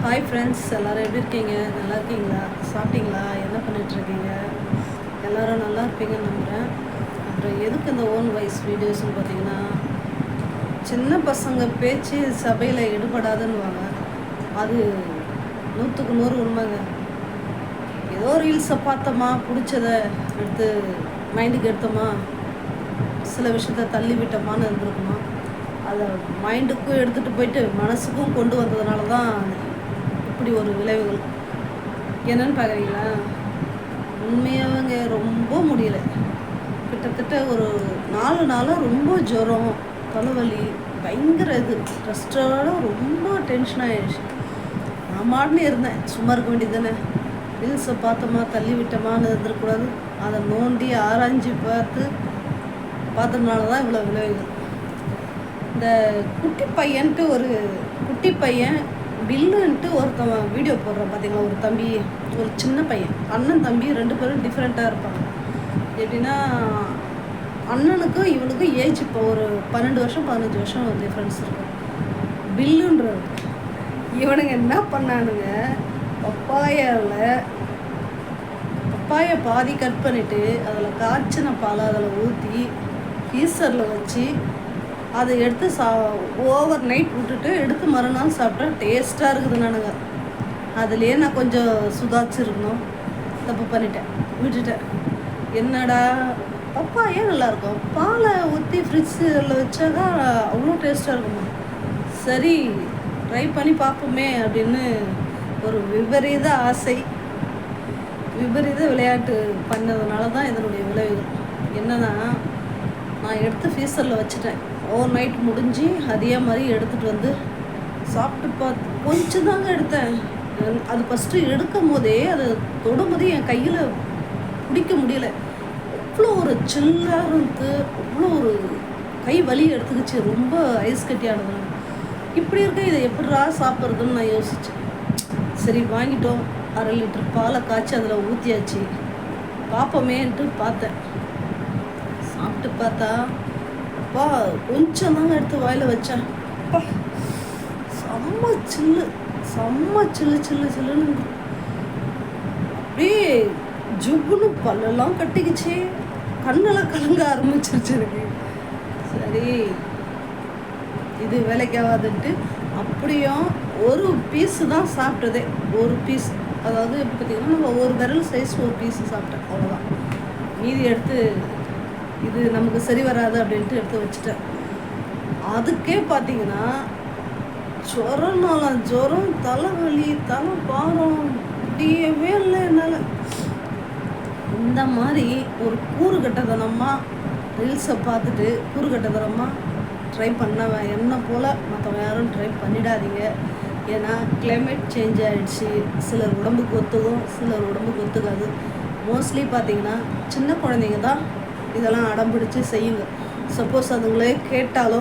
Hi friends, எல்லோரும் எப்படி இருக்கீங்க? நல்லா இருக்கீங்களா? சாப்பிட்டீங்களா? என்ன பண்ணிகிட்ருக்கீங்க? எல்லோரும் நல்லா இருப்பீங்கன்னு நம்புகிறேன். அப்புறம் எதுக்கு இந்த ஓன் வாய்ஸ் வீடியோஸ்ன்னு பார்த்தீங்கன்னா, சின்ன பசங்க பேச்சு சபையில் ஈடுபடாதுன்னுவாங்க. அது 100க்கு 100 உண்மைங்க. ஏதோ ரீல்ஸை பார்த்தோமா, பிடிச்சதை எடுத்து மைண்டுக்கு எடுத்தோமா, சில விஷயத்த தள்ளி விட்டோமான்னு இருந்திருக்குமா, அதை மைண்டுக்கும் எடுத்துகிட்டு போயிட்டு மனசுக்கும் கொண்டு வந்ததுனால தான் இப்படி ஒரு விளைவுகள். என்னன்னு பார்க்குறீங்களா? உண்மையாகவே ரொம்ப முடியலை. கிட்டத்தட்ட ஒரு 4 நாளாக ரொம்ப ஜுரம், தலைவலி, பயங்கர ஸ்ட்ரெஸ்ஸோட ரொம்ப டென்ஷன் ஆகிடுச்சு. நான் மாட்டுன்னு இருந்தேன். சும்மா இருக்க வேண்டியது தானே, ரீல்ஸை பார்த்தோமா தள்ளி விட்டோமான்னு இருந்துடக்கூடாது. அதை நோண்டி ஆராய்ச்சி பார்த்ததுனால தான் இவ்வளோ விளைவுகள். இந்த குட்டி பையன் பில்லுன்ட்டு ஒருத்தவன் வீடியோ போடுறான் பார்த்தீங்களா. ஒரு தம்பி, ஒரு சின்ன பையன், அண்ணன் தம்பி 2 பேரும் டிஃப்ரெண்ட்டாக இருப்பாங்க. எப்படின்னா, அண்ணனுக்கும் இவனுக்கும் ஏஜ் இப்போ ஒரு 12 வருஷம் 15 வருஷம் டிஃப்ரென்ஸ் இருக்கும். பில்லுன்றவர் இவனுங்க என்ன பண்ணானுங்க, பப்பாயை பாதி கட் பண்ணிவிட்டு அதில் காய்ச்சின பாலை அதில் ஊற்றி ஃப்ரீசரில் வச்சு அதை எடுத்து ஓவர் நைட் விட்டுட்டு எடுத்து மறுநாள் சாப்பிட்டா டேஸ்ட்டாக இருக்குது. நானுங்க அதுலேயே நான் கொஞ்சம் சுதாச்சிருக்கணும், தப்பு பண்ணிட்டேன், விட்டுட்டேன். என்னடா பப்பாயே நல்லாயிருக்கும், பாலை ஊற்றி ஃப்ரிட்ஜில் வச்சாக்கா அவ்வளோ டேஸ்ட்டாக இருக்குமா, சரி ட்ரை பண்ணி பார்ப்போமே அப்படின்னு ஒரு விபரீத ஆசை, விபரீத விளையாட்டு பண்ணதுனால தான் இதனுடைய விளைவுகள். என்னென்னா, நான் எடுத்து ஃப்ரீசரில் வச்சுட்டேன். ஓவர் நைட் முடிஞ்சு அதே மாதிரி எடுத்துகிட்டு வந்து சாப்பிட்டு பார்த்து கொஞ்சம் தாங்க எடுத்தேன். அது ஃபஸ்ட்டு எடுக்கும் போதே, அதை தொடும்போதே என் கையில் பிடிக்க முடியலை. அவ்வளோ ஒரு சில்லாக இருந்து, அவ்வளோ ஒரு கை வலி எடுத்துக்கிச்சு, ரொம்ப ஐஸ் கட்டியானது. இப்படி இருக்க இதை எப்படா சாப்பிட்றதுன்னு நான் யோசித்தேன். சரி வாங்கிட்டோம், 1/2 லிட்டர் பாலை காய்ச்சி அதில் ஊற்றியாச்சு, பார்ப்போமேன்ட்டு பார்த்தேன். சாப்பிட்டு பார்த்தா அப்பா கொஞ்சம் தாங்க எடுத்து வாயில் வச்சேன். அப்பா செம்ம சில்லுன்னு அப்படியே ஜுப்புன்னு பல்லெல்லாம் கட்டிக்கிச்சு, கண்ணெல்லாம் கலங்க ஆரம்பிச்சிருச்சு எனக்கு. சரி இது வேலைக்காகாதுன்ட்டு அப்படியும் ஒரு பீஸு தான் சாப்பிட்டதே. ஒரு பீஸ், அதாவது இப்போ பார்த்திங்கன்னா நம்ம ஒரு விரல் சைஸ் ஒரு பீஸு சாப்பிட்டேன், அவ்வளோதான். மீதி எடுத்து இது நமக்கு சரி வராது அப்படின்ட்டு எடுத்து வச்சுட்டேன். அதுக்கே பார்த்தீங்கன்னா ஜுரம், தலைவலி, தலை பாரம், முடியவே இல்லை என்னால். இந்த மாதிரி ஒரு கூறுகட்டதனமாக ரீல்ஸை பார்த்துட்டு கூறுகட்டதனமாக ட்ரை பண்ணவன் என்ன போல் மற்றவங்க யாரும் ட்ரை பண்ணிடாதீங்க. ஏன்னா கிளைமேட் சேஞ்ச் ஆகிடுச்சு. சிலர் உடம்புக்கு ஒத்துக்கும், சிலர் உடம்புக்கு ஒத்துக்காது. மோஸ்ட்லி பார்த்திங்கன்னா சின்ன குழந்தைங்க தான் இதெல்லாம் அடம்பிடிச்சு செய்யுங்க. சப்போஸ் அதுங்களே கேட்டாலோ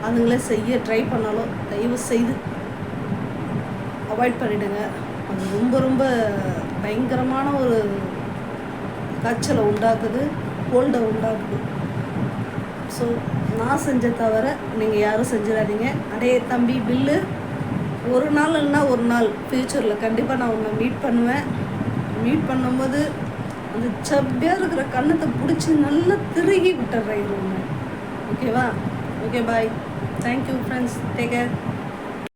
அதுங்களே செய்ய ட்ரை பண்ணாலோ தயவு செய்து அவாய்ட் பண்ணிவிடுங்க. அது ரொம்ப ரொம்ப பயங்கரமான ஒரு காய்ச்சலை உண்டாக்குது, கோல்டை உண்டாக்குது. ஸோ நான் செஞ்ச தவிர நீங்கள் யாரும் செஞ்சிடாதீங்க. அடே தம்பி பில்லு, ஒரு நாள் இல்லைன்னா ஒரு நாள் ஃப்யூச்சரில் கண்டிப்பாக நான் உன்னை மீட் பண்ணுவேன். மீட் பண்ணும்போது அந்த சப்பியாக இருக்கிற கண்ணத்தை பிடிச்சி நல்லா திருகி விட்டுறேன். ஓகேவா? Okay, bye. Thank you friends, take care.